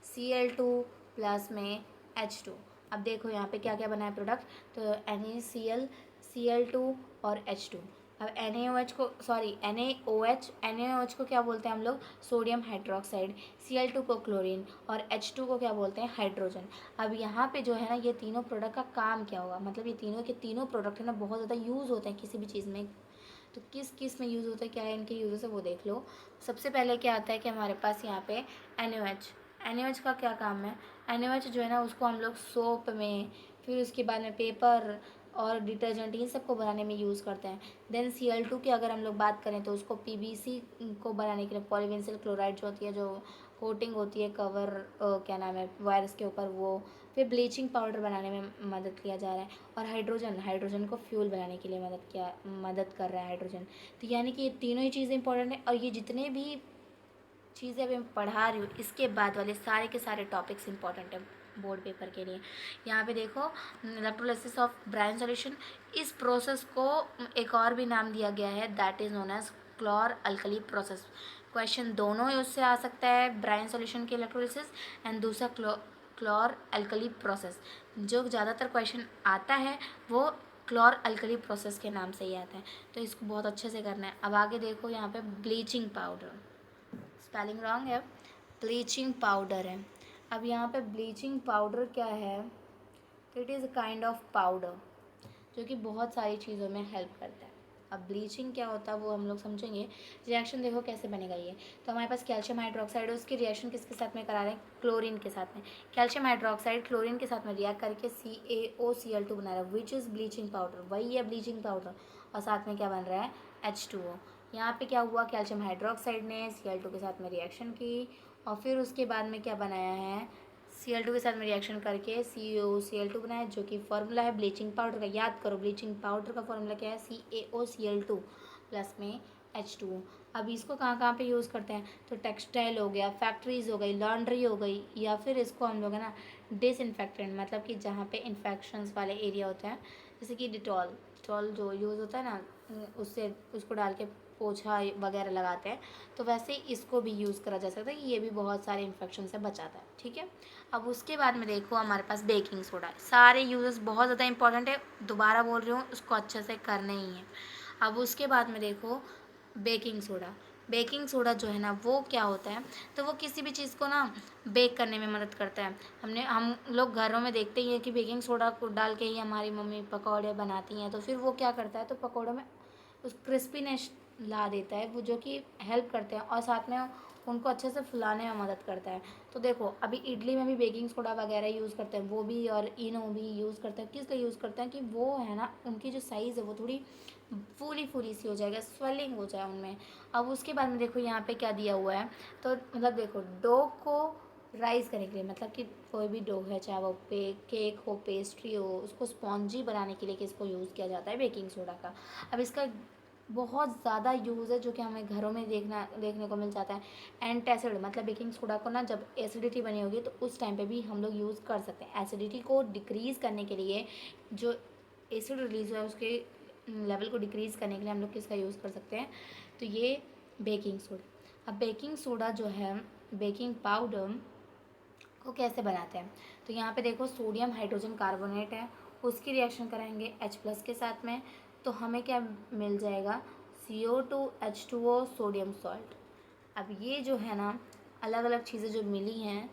Cl2 प्लस में H2। अब देखो यहाँ पे क्या क्या बना है प्रोडक्ट, तो NaCl Cl2 और H2। अब NaOH को NaOH को क्या बोलते हैं हम लोग, सोडियम हाइड्रोक्साइड। Cl2 को क्लोरीन और H2 को क्या बोलते हैं, हाइड्रोजन। अब यहाँ पे जो है ना ये तीनों प्रोडक्ट का काम क्या होगा, मतलब ये तीनों के तीनों प्रोडक्ट है ना बहुत ज़्यादा यूज़ होते हैं किसी भी चीज़ में। तो किस किस में यूज़ होता है, क्या है इनके यूज़ है वो देख लो। सबसे पहले क्या आता है कि हमारे पास यहाँ पे NaOH का क्या काम है। NaOH जो है ना उसको हम लोग सोप में, फिर उसके बाद में पेपर और डिटर्जेंट इन सबको बनाने में यूज़ करते हैं। देन Cl2 की अगर हम लोग बात करें तो उसको PVC को बनाने के लिए, पॉलीविंसिल क्लोराइड जो होती है, जो कोटिंग होती है कवर, क्या नाम है, वायरस के ऊपर, वो। फिर ब्लीचिंग पाउडर बनाने में मदद किया जा रहा है। और हाइड्रोजन को फ्यूल बनाने के लिए मदद कर रहा है हाइड्रोजन। तो यानी कि ये तीनों ही चीज़ें इंपॉर्टेंट है। और ये जितने भी चीज़ें अभी मैं पढ़ा रही हूँ इसके बाद वाले सारे के सारे टॉपिक्स इंपॉर्टेंट है बोर्ड पेपर के लिए। यहाँ पे देखो इलेक्ट्रोलिसिस ऑफ ब्राइन सॉल्यूशन, इस प्रोसेस को एक और भी नाम दिया गया है, that is known as chlor alkali process. Question दोनों ही उससे आ सकता है, ब्राइन सॉल्यूशन के इलेक्ट्रोलिसिस एंड दूसरा क्लोर अल्कली प्रोसेस। जो ज़्यादातर क्वेश्चन आता है वो क्लोर अल्कली प्रोसेस के नाम से ही आता है, तो इसको बहुत अच्छे से करना है। अब आगे देखो यहाँ पे ब्लीचिंग पाउडर, स्पेलिंग रॉन्ग है, ब्लीचिंग पाउडर है। अब यहाँ पे ब्लीचिंग पाउडर क्या है, तो it is a kind of powder जो कि बहुत सारी चीज़ों में हेल्प करता है। अब ब्लीचिंग क्या होता है वो हम लोग समझेंगे। रिएक्शन देखो कैसे बनेगा ये, तो हमारे पास कैल्शियम हाइड्रोक्साइड है, उसकी रिएक्शन किसके साथ में करा रहे हैं, क्लोरीन के साथ में। कैल्शियम हाइड्रोक्साइड क्लोरीन के साथ में रिएक्ट करके CaOCl2 बना रहा है, विच इज़ ब्लीचिंग पाउडर, वही है ब्लीचिंग पाउडर। और साथ में क्या बन रहा है, H2O। यहाँ पे क्या हुआ, कैल्शियम हाइड्रोक्साइड ने Cl2 के साथ में रिएक्शन की और फिर उसके बाद में क्या बनाया है, Cl2 के साथ में रिएक्शन करके CaOCl2 बनाया, जो कि फार्मूला है ब्लीचिंग पाउडर का। याद करो ब्लीचिंग पाउडर का फार्मूला क्या है, CaOCl2 प्लस में H2O। अब इसको कहाँ कहाँ पे यूज़ करते हैं, तो टेक्सटाइल हो गया, फैक्ट्रीज़ हो गई, लॉन्ड्री हो गई, या फिर इसको हम लोग है ना डिसइंफेक्टेंट, मतलब कि जहाँ पे इन्फेक्शंस वाले एरिया होते हैं, जैसे कि डिटॉल जो यूज़ होता है ना, उससे उसको डाल के पोछा वगैरह लगाते हैं, तो वैसे ही इसको भी यूज़ करा जा सकता है कि ये भी बहुत सारे इन्फेक्शन से बचाता है। ठीक है, अब उसके बाद में देखो हमारे पास बेकिंग सोडा। सारे यूजेस बहुत ज़्यादा इंपॉर्टेंट है, दोबारा बोल रही हूँ, उसको अच्छे से करना ही है। अब उसके बाद में देखो बेकिंग सोडा जो है ना वो क्या होता है, तो वो किसी भी चीज़ को ना बेक करने में मदद करता है। हम लोग घरों में देखते ही हैं कि बेकिंग सोडा को डाल के ही हमारी मम्मी पकौड़े बनाती हैं, तो फिर वो क्या करता है, तो पकौड़ों में उस क्रिस्पीनेस ला देता है वो, जो कि हेल्प करते हैं और साथ में उनको अच्छे से फुलाने में मदद करता है। तो देखो अभी इडली में भी बेकिंग सोडा वगैरह यूज़ करते हैं, वो भी, और इनो भी यूज़ करते हैं। किस लिए यूज़ करते हैं कि वो है ना उनकी जो साइज़ है वो थोड़ी फूली सी हो जाएगा, स्वेलिंग हो जाए उनमें। अब उसके बाद में देखो यहाँ पे क्या दिया हुआ है, तो मतलब देखो डो को राइस करने के लिए, मतलब कि कोई भी डो है, चाहे वो केक हो, पेस्ट्री हो, उसको स्पॉन्जी बनाने के लिए किसको यूज़ किया जाता है, बेकिंग सोडा का। अब इसका बहुत ज़्यादा यूज़ है जो कि हमें घरों में देखने को मिल जाता है। एंटासिड, मतलब बेकिंग सोडा को ना जब एसिडिटी बनी होगी तो उस टाइम पे भी हम लोग यूज़ कर सकते हैं। एसिडिटी को डिक्रीज़ करने के लिए, जो एसिड रिलीज हुआ है उसके लेवल को डिक्रीज़ करने के लिए हम लोग किसका यूज़ कर सकते हैं, तो ये बेकिंग सोडा। अब बेकिंग सोडा जो है, बेकिंग पाउडर को कैसे बनाते हैं, तो यहाँ पे देखो सोडियम हाइड्रोजन कार्बोनेट है, उसकी रिएक्शन कराएंगे H+ के साथ में, तो हमें क्या मिल जाएगा, CO2H2O सोडियम सॉल्ट। अब ये जो है ना अलग अलग चीज़ें जो मिली हैं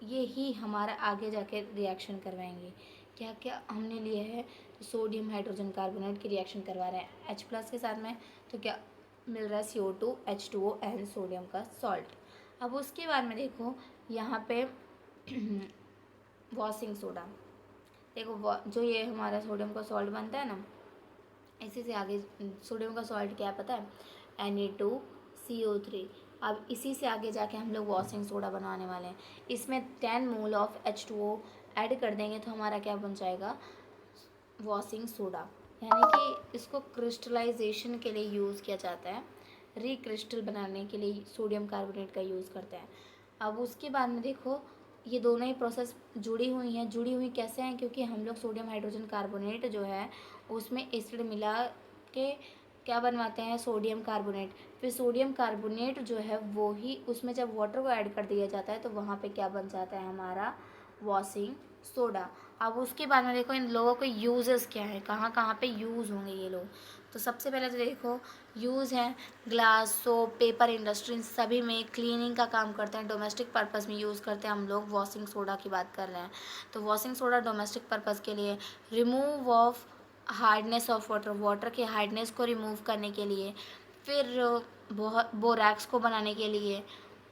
ये ही हमारा आगे जाके रिएक्शन करवाएंगे। क्या क्या हमने लिए है, तो सोडियम हाइड्रोजन कार्बोनेट की रिएक्शन करवा रहे हैं H+ के साथ में, तो क्या मिल रहा है CO2H2O एंड सोडियम का सॉल्ट। अब उसके बाद में देखो यहाँ पे वॉशिंग सोडा। देखो जो ये हमारा सोडियम का सॉल्ट बनता है ना, इसी से आगे सोडियम का सॉल्ट क्या है पता है, Na2CO3। अब इसी से आगे जाके हम लोग वॉशिंग सोडा बनाने वाले हैं। इसमें 10 मोल ऑफ H2O ऐड कर देंगे तो हमारा क्या बन जाएगा, वॉशिंग सोडा। यानी कि इसको क्रिस्टलाइजेशन के लिए यूज़ किया जाता है, रिक्रिस्टल बनाने के लिए सोडियम कार्बोनेट का यूज़ करते हैं। अब उसके बाद में देखो ये दोनों ही प्रोसेस जुड़ी हुई कैसे हैं, क्योंकि हम लोग सोडियम हाइड्रोजन कार्बोनेट जो है उसमें एसिड मिला के क्या बनवाते हैं, सोडियम कार्बोनेट। फिर सोडियम कार्बोनेट जो है वो ही उसमें जब वाटर को ऐड कर दिया जाता है तो वहाँ पे क्या बन जाता है हमारा, वॉशिंग सोडा। अब उसके बाद में देखो इन लोगों के यूजेस क्या है, कहाँ कहाँ पे यूज़ होंगे ये लोग। तो सबसे पहले तो देखो यूज़ है ग्लास, सोप, पेपर इंडस्ट्री, इन सभी में क्लीनिंग का काम करते हैं। डोमेस्टिक पर्पस में यूज़ करते हैं हम लोग, वॉशिंग सोडा की बात कर रहे हैं। तो वॉशिंग सोडा डोमेस्टिक पर्पस के लिए, remove of hardness of water, water के हार्डनेस को रिमूव करने के लिए, फिर बोरैक्स को बनाने के लिए,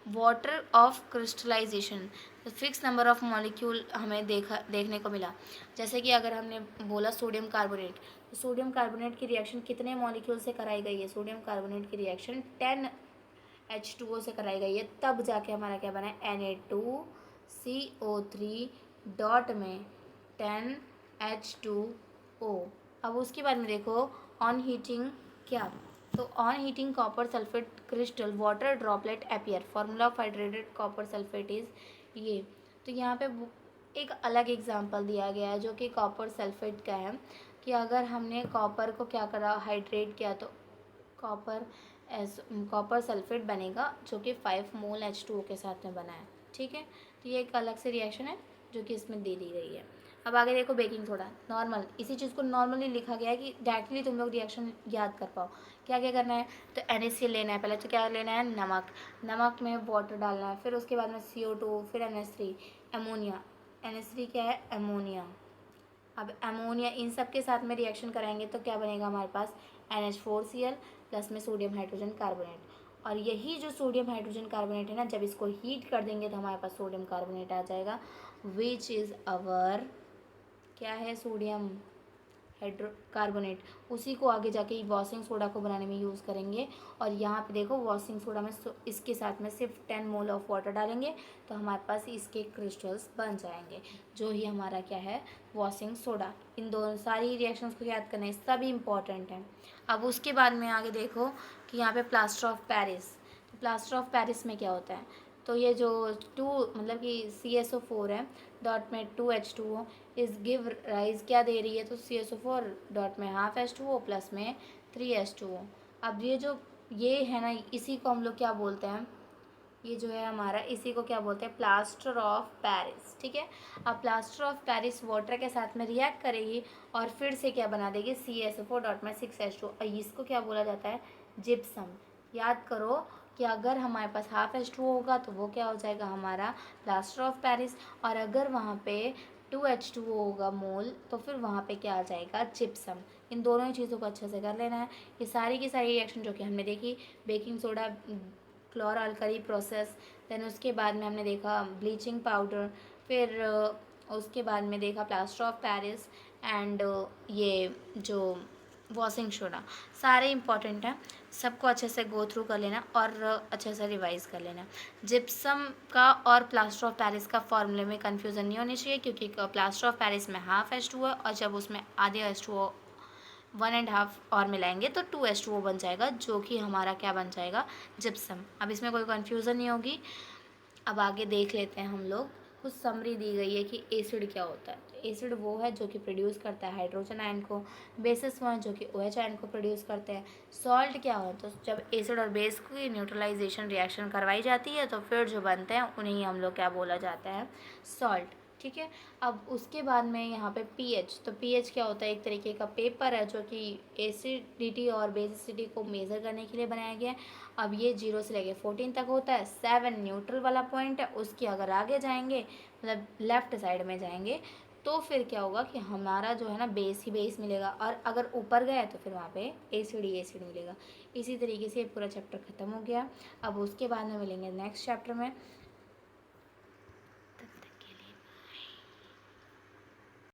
water of crystallisation, fix number of molecule हमें देखने को मिला। जैसे कि अगर हमने बोला सोडियम कार्बोनेट, तो सोडियम कार्बोनेट की रिएक्शन कितने मॉलिक्यूल से कराई गई है, सोडियम कार्बोनेट की रिएक्शन 10H2O से कराई गई है, तब जाके हमारा क्या बना है, Na2CO3 डॉट में 10H2O। अब उसके बाद में देखो ऑन हीटिंग क्या, तो on heating copper sulphate crystal water droplet appear, formula of hydrated copper sulphate is ये। तो यहाँ पे एक अलग एग्जांपल दिया गया है जो कि कॉपर सल्फेट का है, कि अगर हमने कॉपर को क्या करा, हाइड्रेट किया, तो कॉपर कॉपर सल्फेट बनेगा जो कि 5 मोल H2O के साथ में बना है। ठीक है, तो ये एक अलग से रिएक्शन है जो कि इसमें दे दी गई है। अब आगे देखो बेकिंग सोडा, नॉर्मल इसी चीज़ को नॉर्मली लिखा गया है कि डायरेक्टली तुम लोग रिएक्शन याद कर पाओ। क्या क्या करना है, तो NaCl लेना है पहले, तो क्या लेना है, नमक में वाटर डालना है, फिर उसके बाद में CO2, फिर NH3, अमोनिया, NH3 क्या है, अमोनिया। अब अमोनिया इन सब के साथ में रिएक्शन कराएंगे तो क्या बनेगा हमारे पास, NH4Cl प्लस में सोडियम हाइड्रोजन कार्बोनेट। और यही जो सोडियम हाइड्रोजन कार्बोनेट है ना, जब इसको हीट कर देंगे तो हमारे पास सोडियम कार्बोनेट आ जाएगा, विच इज़ अवर क्या है, सोडियम हाइड्रोकार्बोनेट। उसी को आगे जाके वॉशिंग सोडा को बनाने में यूज़ करेंगे। और यहाँ पे देखो वॉशिंग सोडा में इसके साथ में सिर्फ 10 मोल ऑफ वाटर डालेंगे तो हमारे पास इसके क्रिस्टल्स बन जाएंगे, जो ही हमारा क्या है, वॉशिंग सोडा। इन दोनों सारी रिएक्शंस को याद करना है, सभी इंपॉर्टेंट हैं। अब उसके बाद में आगे देखो कि यहाँ पे प्लास्टर ऑफ पेरिस, तो प्लास्टर ऑफ पेरिस में क्या होता है, तो ये जो मतलब कि CSO4 है डॉट में 2H2O इस गिव राइज क्या दे रही है, तो CSO4 डॉट में हाफ H2O प्लस में 3H2O। अब ये है ना, इसी को हम लोग क्या बोलते हैं, ये जो है हमारा, इसी को क्या बोलते हैं, प्लास्टर ऑफ पेरिस। ठीक है, अब प्लास्टर ऑफ पेरिस वाटर के साथ में रिएक्ट करेगी और फिर से क्या बना देगी, CSO4 डॉट में 6H2O, और इसको क्या बोला जाता है, जिप्सम। याद करो कि अगर हमारे पास हाफ H2O होगा तो वो क्या हो जाएगा हमारा प्लास्टर ऑफ पेरिस, और अगर वहाँ पे 2H2O होगा मोल तो फिर वहाँ पे क्या आ जाएगा, जिप्सम। इन दोनों ही चीज़ों को अच्छे से कर लेना है। ये सारी की सारी रिएक्शन जो कि हमने देखी, बेकिंग सोडा क्लोरअल्कली प्रोसेस, देन उसके बाद में हमने देखा ब्लीचिंग पाउडर, फिर उसके बाद में देखा प्लास्टर ऑफ पेरिस एंड ये जो वॉशिंग सोडा, सारे इंपॉर्टेंट हैं। सबको अच्छे से गो थ्रू कर लेना और अच्छे से रिवाइज कर लेना। जिप्सम का और प्लास्टर ऑफ पेरिस का फॉर्मूले में कन्फ्यूज़न नहीं होनी चाहिए, क्योंकि प्लास्टर ऑफ पेरिस में हाफ H2O है और जब उसमें आधे H2O 1.5 और मिलाएंगे तो 2H2O बन जाएगा, जो कि हमारा क्या बन जाएगा, जिप्सम। अब इसमें कोई कन्फ्यूज़न नहीं होगी। अब आगे देख लेते हैं हम लोग, कुछ समरी दी गई है कि एसिड क्या होता है। तो एसिड वो है जो कि प्रोड्यूस करता है हाइड्रोजन आयन को, बेसिस वो हैं जो कि OH आयन को प्रोड्यूस करते हैं। सॉल्ट क्या होता है, तो जब एसिड और बेस की न्यूट्रलाइजेशन रिएक्शन करवाई जाती है तो फिर जो बनते हैं उन्हें हम लोग क्या बोला जाता है, सॉल्ट। ठीक है, अब उसके बाद में यहाँ पे pH, तो pH क्या होता है, एक तरीके का पेपर है जो कि एसिडिटी और बेसिसिटी को मेज़र करने के लिए बनाया गया है। अब ये 0 से लेके 14 तक होता है। 7 न्यूट्रल वाला पॉइंट है, उसके अगर आगे जाएंगे मतलब लेफ़्ट साइड में जाएंगे तो फिर क्या होगा कि हमारा जो है ना बेस ही बेस मिलेगा, और अगर ऊपर गए तो फिर वहाँ पे एसिड ही एसिड मिलेगा। इसी तरीके से पूरा चैप्टर ख़त्म हो गया। अब उसके बाद में मिलेंगे नेक्स्ट चैप्टर में।